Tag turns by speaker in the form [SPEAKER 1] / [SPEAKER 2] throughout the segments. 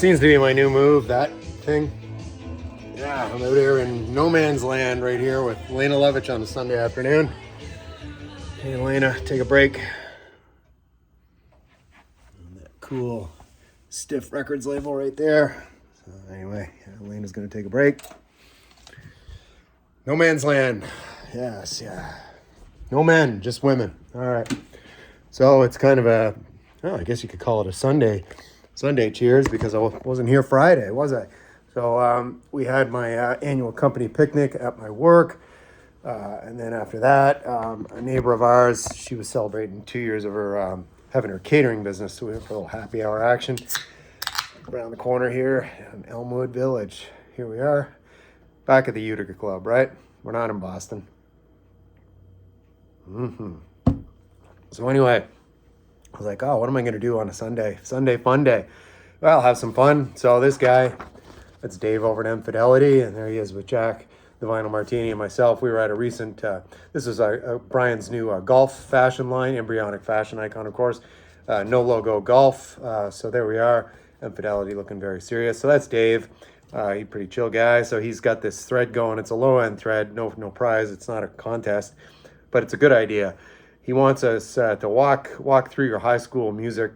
[SPEAKER 1] Seems to be my new move, that thing. Yeah, I'm out here in no man's land right here with Lena Levitch on a Sunday afternoon. Hey, Lena, take a break. And that cool Stiff Records label right there. So anyway, Lena's going to take a break. No man's land. Yes, yeah. No men, just women. All right. So it's kind of a, well, I guess you could call it a Sunday cheers, because I wasn't here Friday, was I? So we had my annual company picnic at my work. And then after that, a neighbor of ours, she was celebrating 2 years of her having her catering business. So we went for a little happy hour action around the corner here in Elmwood Village. Here we are, back at the Utica Club, right? We're not in Boston. So anyway, I was like, oh, what am I going to do on a Sunday fun day? Well, I'll have some fun. So this guy, that's Dave over at MFidelity, and there he is with Jack, the Vinyl Martini, and myself. We were at a recent, this is Brian's new golf fashion line, embryonic fashion icon, of course, no logo golf. So there we are, MFidelity looking very serious. So that's Dave. He's a pretty chill guy. So he's got this thread going. It's a low-end thread, no prize. It's not a contest, but it's a good idea. He wants us to walk through your high school music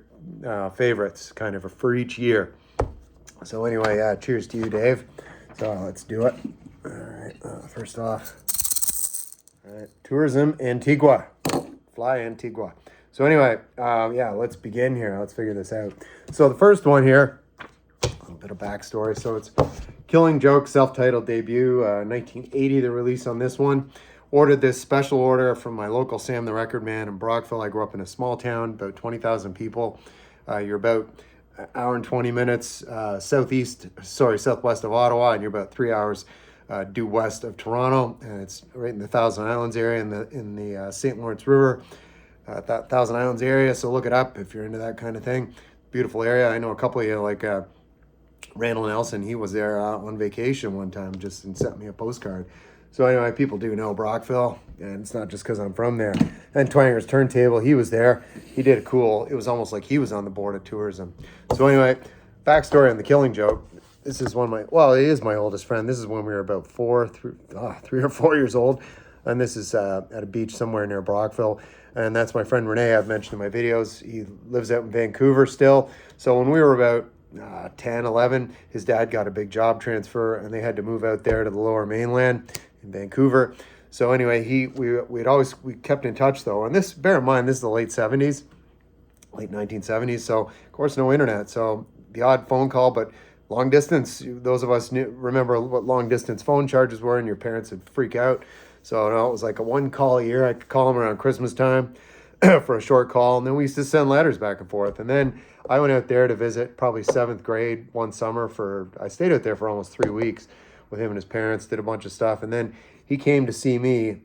[SPEAKER 1] favorites, kind of for each year. So anyway, cheers to you, Dave. So let's do it. All right, first off, all right, Tourism Antigua, fly Antigua. So anyway, yeah, let's begin here. Let's figure this out. So the first one here, a little bit of backstory. So it's Killing Joke, self-titled debut, 1980, the release on this one. Ordered this special order from my local Sam the Record Man in Brockville. I grew up in a small town, about 20,000 people. You're about an hour and 20 minutes southwest of Ottawa, and you're about 3 hours due west of Toronto. And it's right in the Thousand Islands area, in the St. Lawrence River, Thousand Islands area. So look it up if you're into that kind of thing. Beautiful area. I know a couple of you, like Randall Nelson. He was there on vacation one time, just and sent me a postcard. So anyway, people do know Brockville, and it's not just because I'm from there. And Twanger's Turntable, he was there. He did it cool. It was almost like he was on the board of tourism. So anyway, backstory on the Killing Joke. This is it is my oldest friend. This is when we were about 3 or 4 years old. And this is at a beach somewhere near Brockville. And that's my friend Renee, I've mentioned in my videos. He lives out in Vancouver still. So when we were about 10, 11, his dad got a big job transfer, and they had to move out there to the Lower Mainland in Vancouver. So anyway, we kept in touch though. And this, bear in mind, this is the late 1970s. So of course, no internet. So the odd phone call, but long distance, those of us remember what long distance phone charges were, and your parents would freak out. So it was like a one call a year. I could call them around Christmas time for a short call. And then we used to send letters back and forth. And then I went out there to visit probably 7th grade one summer I stayed out there for almost 3 weeks with him and his parents, did a bunch of stuff. And then he came to see me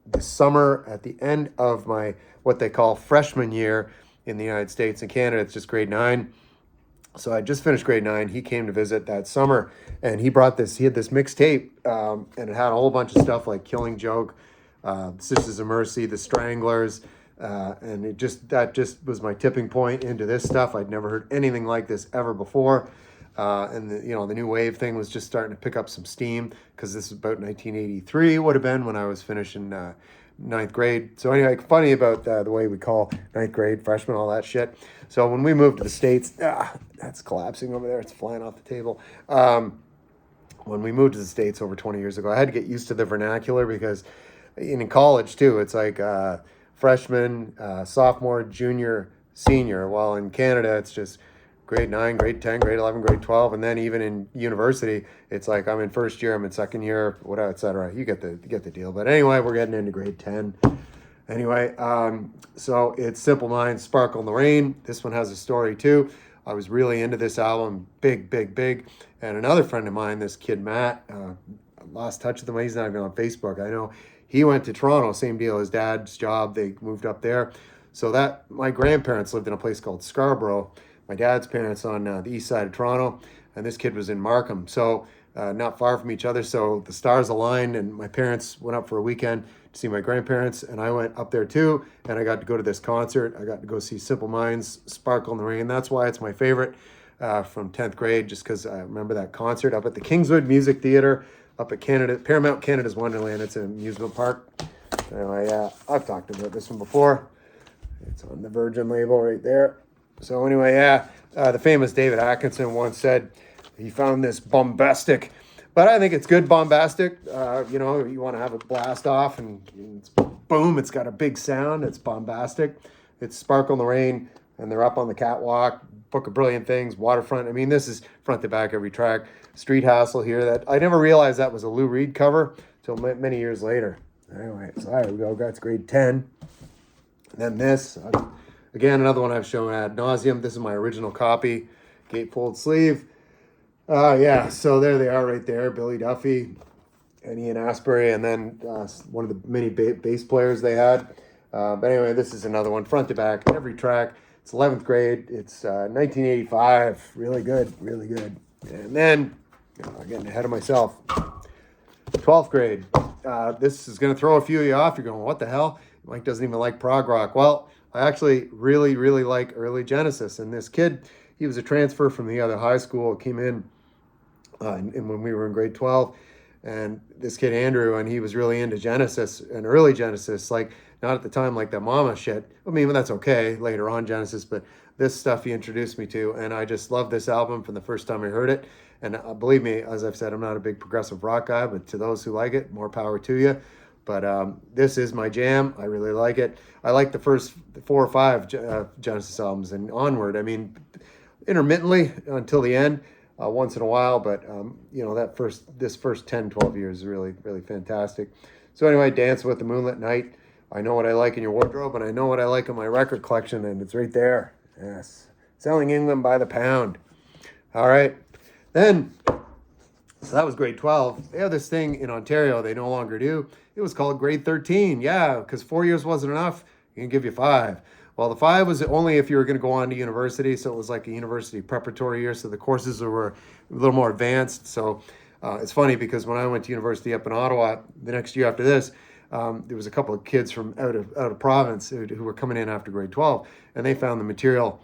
[SPEAKER 1] this summer at the end of my, what they call freshman year in the United States and Canada. It's just grade 9. So I just finished grade 9. He came to visit that summer, and he had this mixtape, and it had a whole bunch of stuff like Killing Joke, Sisters of Mercy, The Stranglers, and that just was my tipping point into this stuff. I'd never heard anything like this ever before. And the new wave thing was just starting to pick up some steam, because this is about 1983 would have been when I was finishing 9th grade. So anyway, funny about the way we call 9th grade, freshman, all that shit. So when we moved to the States, that's collapsing over there. It's flying off the table. When we moved to the States over 20 years ago, I had to get used to the vernacular, because in college too, it's like freshman, sophomore, junior, senior. While in Canada, it's just grade 9, grade 10, grade 11, grade 12. And then even in university, it's like I'm in first year, I'm in second year, whatever, et cetera. You get the deal. But anyway, we're getting into grade 10. Anyway, so it's Simple Minds, Sparkle in the Rain. This one has a story too. I was really into this album, big. And another friend of mine, this kid, Matt, I lost touch with him. He's not even on Facebook. I know he went to Toronto, same deal. His dad's job, they moved up there. So my grandparents lived in a place called Scarborough. My dad's parents on the east side of Toronto, and this kid was in Markham. So not far from each other. So the stars aligned, and my parents went up for a weekend to see my grandparents, and I went up there too, and I got to go to this concert. I got to go see Simple Minds, Sparkle in the Rain. That's why it's my favorite. from 10th grade, just because I remember that concert up at the Kingswood Music Theatre up at Paramount Canada's Wonderland. It's an amusement park. Anyway, I've talked about this one before. It's on the Virgin label right there. So anyway, the famous David Atkinson once said he found this bombastic, but I think it's good bombastic. You want to have a blast off and it's boom, it's got a big sound. It's bombastic. It's Sparkle in the Rain, and they're up on the catwalk, Book of Brilliant Things, Waterfront. I mean, this is front to back every track. Street Hassle here. That I never realized that was a Lou Reed cover until many years later. Anyway, so there we go. That's grade 10. And then this, again, another one I've shown ad nauseum. This is my original copy, gatefold sleeve. So there they are right there, Billy Duffy and Ian Asbury, and then one of the many bass players they had. But anyway, this is another one, front to back, every track. It's 11th grade. It's 1985. Really good, really good. And then, I'm getting ahead of myself. 12th grade. This is going to throw a few of you off. You're going, what the hell? Mike doesn't even like prog rock. Well, I actually really, really like early Genesis. And this kid, he was a transfer from the other high school, came in and when we were in grade 12. And this kid, Andrew, and he was really into Genesis and early Genesis, like not at the time like that Mama shit. I mean, that's okay, later on Genesis, but this stuff he introduced me to. And I just love this album from the first time I heard it. And believe me, as I've said, I'm not a big progressive rock guy, but to those who like it, more power to you. But this is my jam. I really like it. I like the first 4 or 5 Genesis albums and onward. I mean, intermittently until the end, once in a while. But, this first 10, 12 years is really, really fantastic. So anyway, Dance with the Moonlit Night. I know what I like in your wardrobe, and I know what I like in my record collection, and it's right there. Yes. Selling England by the pound. All right. Then, so that was grade 12. They have this thing in Ontario they no longer do. It was called grade 13. Yeah, because 4 years wasn't enough. You can give you 5. Well, the 5 was only if you were going to go on to university. So it was like a university preparatory year. So the courses were a little more advanced. So it's funny because when I went to university up in Ottawa, the next year after this, there was a couple of kids from out of province who were coming in after grade 12. And they found the material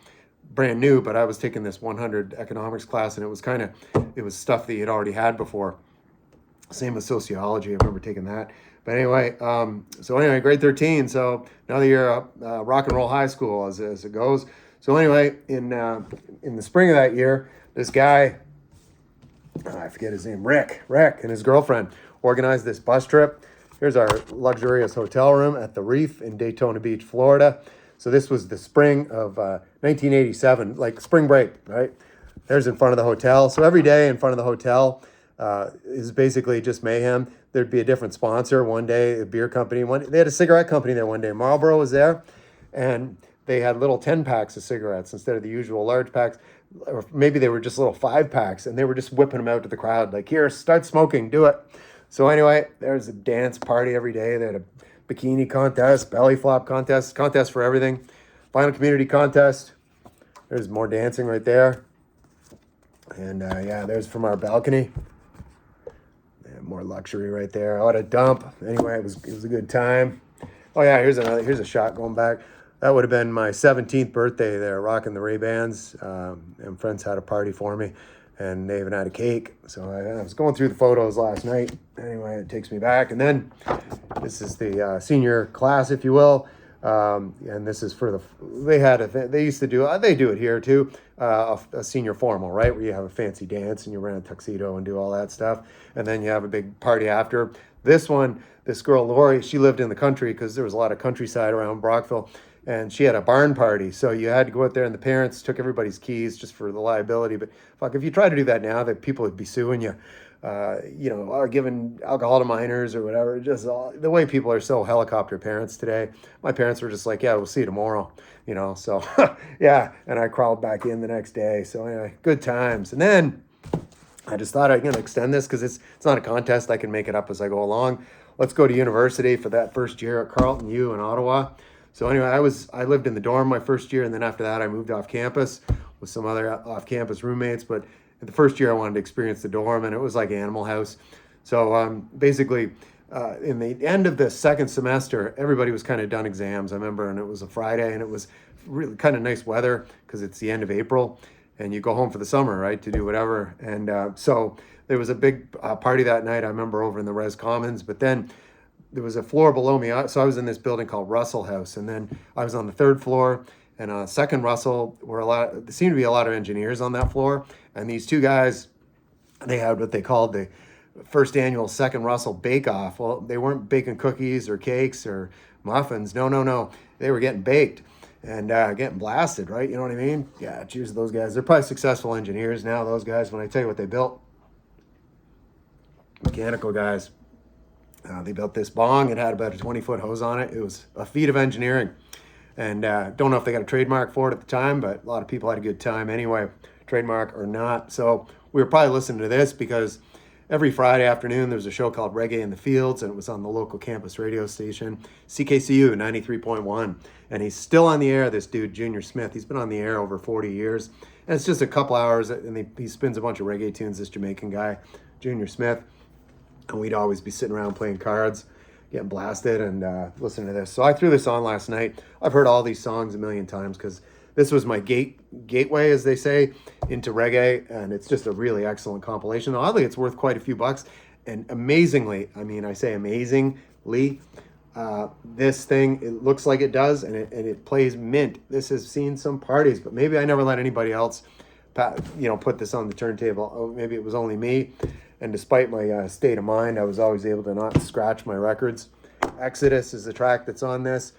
[SPEAKER 1] brand new, but I was taking this 100 economics class, and it was stuff that you'd already had before. Same with sociology. I remember taking that. But anyway, grade 13. So another year up, rock and roll high school as it goes. So anyway, in the spring of that year, this guy, I forget his name, Rick and his girlfriend organized this bus trip. Here's our luxurious hotel room at the Reef in Daytona Beach, Florida. So this was the spring of 1987, like spring break, right? There's in front of the hotel. So every day in front of the hotel is basically just mayhem. There'd be a different sponsor one day, a beer company. They had a cigarette company there one day. Marlboro was there, and they had little 10 packs of cigarettes instead of the usual large packs. Or maybe they were just little 5 packs, and they were just whipping them out to the crowd. Like, here, start smoking, do it. So anyway, there's a dance party every day. They had a bikini contest, belly flop contest for everything. Final community contest. There's more dancing right there. And there's from our balcony. More luxury right there. What a dump. Anyway, it was a good time. Oh yeah, here's a shot going back. That would have been my 17th birthday there, rocking the Ray-Bans. And friends had a party for me, and they even had a cake. So I was going through the photos last night. Anyway, it takes me back. And then this is the senior class, if you will. And this is for they used to do, they do it here too, a senior formal, right? Where you have a fancy dance and you wear a tuxedo and do all that stuff. And then you have a big party after. This girl, Lori, she lived in the country because there was a lot of countryside around Brockville, and she had a barn party. So you had to go out there, and the parents took everybody's keys just for the liability. But fuck, if you try to do that now, that people would be suing you. Are giving alcohol to minors or whatever. Just the way people are so helicopter parents today. My parents were just like, yeah, we'll see you tomorrow, so yeah. And I crawled back in the next day. So anyway, good times. And then I just thought I'm going to extend this because it's not a contest. I can make it up as I go along. Let's go to university for that first year at Carleton U in Ottawa. So anyway, I lived in the dorm my first year, and then after that I moved off campus with some other off-campus roommates. But the first year I wanted to experience the dorm, and it was like Animal House. So basically, in the end of the second semester, everybody was kind of done exams, I remember, and it was a Friday, and it was really kind of nice weather because it's the end of April. and you go home for the summer, right, to do whatever. And so there was a big party that night, I remember, over in the Res Commons. But then there was a floor below me. So I was in this building called Russell House, and then I was on the third floor. And second Russell, there seemed to be a lot of engineers on that floor. And these two guys, they had what they called the first annual Second Russell Bake Off. Well, they weren't baking cookies or cakes or muffins. No. They were getting baked and getting blasted, right? You know what I mean? Yeah, cheers to those guys. They're probably successful engineers now, those guys, when I tell you what they built. Mechanical guys. They built this bong. It had about a 20-foot hose on it. It was a feat of engineering. And don't know if they got a trademark for it at the time, but a lot of people had a good time anyway, trademark or not. So we were probably listening to this because every Friday afternoon there was a show called Reggae in the Fields, and it was on the local campus radio station, CKCU 93.1. And he's still on the air, this dude, Junior Smith. He's been on the air over 40 years. And it's just a couple hours, and he spins a bunch of reggae tunes, this Jamaican guy, Junior Smith. And we'd always be sitting around playing cards, getting blasted, and listening to this. So I threw this on last night. I've heard all these songs a million times because this was my gateway, as they say, into reggae, and it's just a really excellent compilation. Oddly, it's worth quite a few bucks, and amazingly, I mean, I say amazingly, this thing, it looks like it does, and it plays mint. This has seen some parties, but maybe I never let anybody else, put this on the turntable. Oh, maybe it was only me. And despite my state of mind, I was always able to not scratch my records. Exodus is the track that's on this,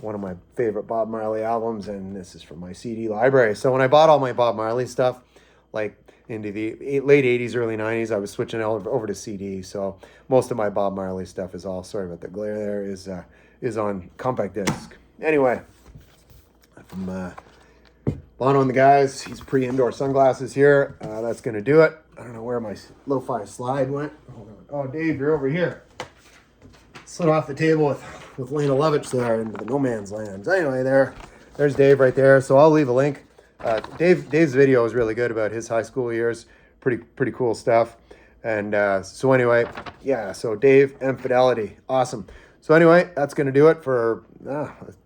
[SPEAKER 1] one of my favorite Bob Marley albums, and this is from my CD library. So when I bought all my Bob Marley stuff, like into the late 80s, early 90s, I was switching over to CD. So most of my Bob Marley stuff is all, sorry about the glare there, is on compact disc. Anyway, from Bono and the guys, he's pre-indoor sunglasses here. That's going to do it. I don't know where my lo-fi slide went. Hold on. Oh, Dave, you're over here. Slid off the table with Lena Lovitch there into the no man's land. So anyway, there's Dave right there. So I'll leave a link. Dave's video is really good about his high school years. Pretty cool stuff. And so anyway, yeah. So Dave, MFidelity, awesome. So anyway, that's gonna do it for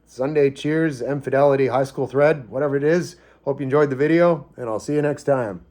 [SPEAKER 1] Sunday Cheers, MFidelity High School Thread, whatever it is. Hope you enjoyed the video, and I'll see you next time.